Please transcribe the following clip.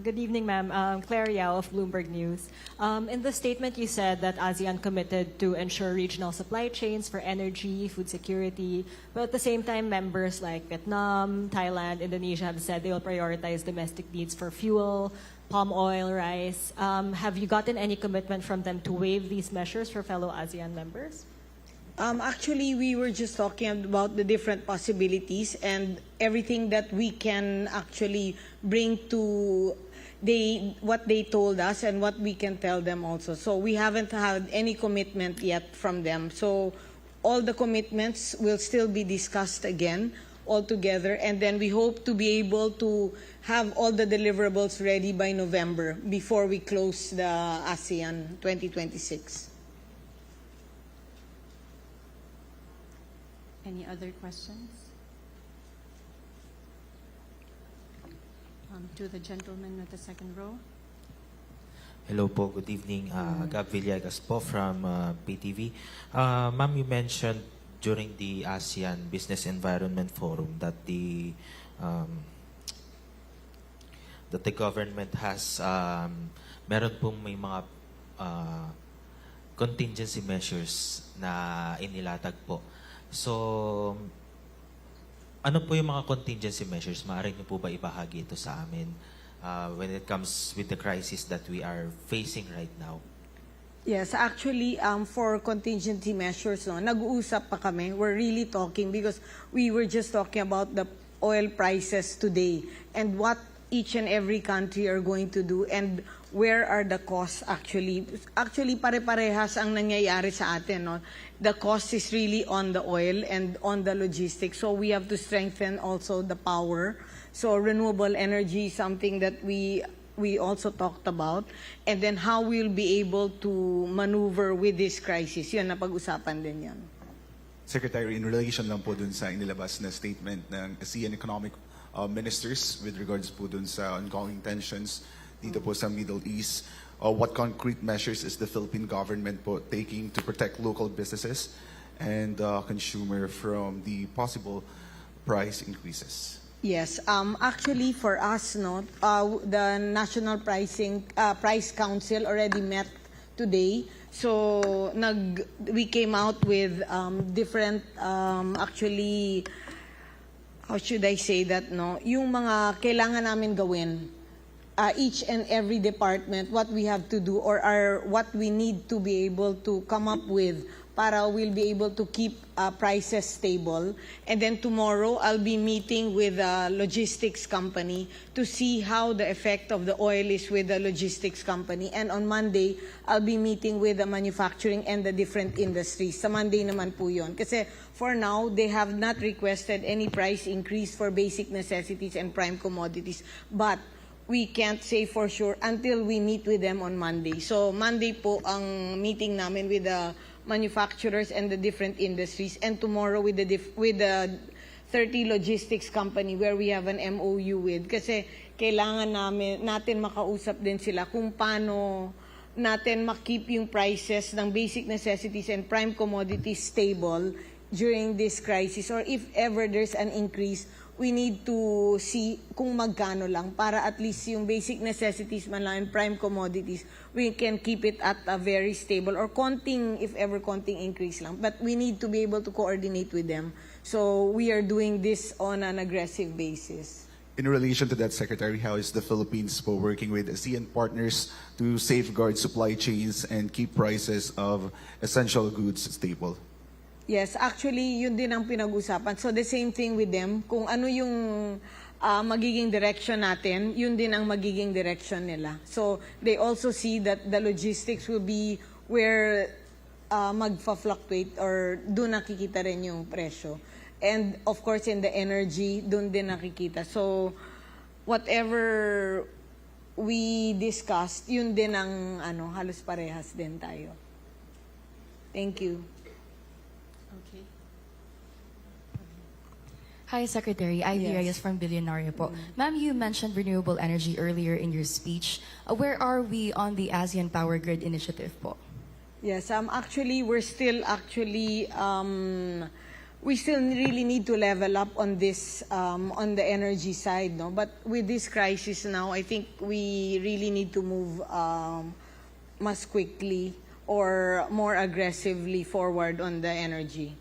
Good evening, ma'am. Claire Yao of Bloomberg News. In the statement, you said that ASEAN committed to ensure regional supply chains for energy, food security, but at the same time, members like Vietnam, Thailand, Indonesia have said they will prioritize domestic needs for fuel, palm oil, rice. Have you gotten any commitment from them to waive these measures for fellow ASEAN members? Actually, we were just talking about the different possibilities and everything that we can actually bring to what they told us and what we can tell them also. So we haven't had any commitment yet from them. So all the commitments will still be discussed again all together, and then we hope to be able to have all the deliverables ready by November before we close the ASEAN 2026. Any other questions? To the gentleman with the second row. Hello po, good evening. Gab Villegas po from PTV. Ma'am, you mentioned during the ASEAN Business Environment Forum that the government has meron pong may mga contingency measures na inilatag po. So, ano po yung mga contingency measures? Maaari niyo po ba ibahagi ito sa amin when it comes with the crisis that we are facing right now? Yes, actually, for contingency measures, no, nag-uusap pa kami. We're really talking because we were just talking about the oil prices today and what each and every country are going to do and where are the costs actually. Actually, pare-parehas ang nangyayari sa atin. No? The cost is really on the oil and on the logistics. So we have to strengthen also the power. So renewable energy is something that we also talked about. And then how we'll be able to maneuver with this crisis. Yun, napag-usapan din yan. Secretary, in relation lang po dun sa inilabas na statement ng ASEAN Economic Ministers with regards po dun sa ongoing tensions dito po sa Middle East, what concrete measures is the Philippine government po taking to protect local businesses and consumer from the possible price increases? Yes, actually for us, no, the National Price Council already met today. So we came out with different actually, how should I say that, no? Yung mga kailangan namin gawin, each and every department, what we have to do or what we need to be able to come up with para we'll be able to keep prices stable. And then tomorrow, I'll be meeting with a logistics company to see how the effect of the oil is with the logistics company. And on Monday, I'll be meeting with the manufacturing and the different industries. Sa Monday naman po yun. Kasi for now, they have not requested any price increase for basic necessities and prime commodities. But we can't say for sure until we meet with them on Monday. So Monday po ang meeting namin with the manufacturers and the different industries, and tomorrow with the 30 logistics company where we have an MOU with. Kasi kailangan natin makausap din sila kung paano natin makip yung prices ng basic necessities and prime commodities stable during this crisis, or if ever there's an increase, we need to see kung magkano lang para at least yung basic necessities man lang and prime commodities, we can keep it at a very stable or konting, if ever konting increase lang. But we need to be able to coordinate with them. So we are doing this on an aggressive basis. In relation to that, Secretary, how is the Philippines working with ASEAN partners to safeguard supply chains and keep prices of essential goods stable? Yes, actually, yun din ang pinag-usapan. So the same thing with them, kung ano yung magiging direction natin, yun din ang magiging direction nila. So they also see that the logistics will be where magfa-fluctuate or doon nakikita rin yung presyo. And of course, in the energy, doon din nakikita. So whatever we discussed, yun din ang halos parehas din tayo. Thank you. Okay. Hi, Secretary. Ivy Yes. Reyes from Billionaire po. Ma'am, you mentioned renewable energy earlier in your speech. Where are we on the ASEAN Power Grid Initiative po? Yes, actually, we're still actually we still really need to level up on this, on the energy side, no? But with this crisis now, I think we really need to move mas quickly or more aggressively forward on the energy.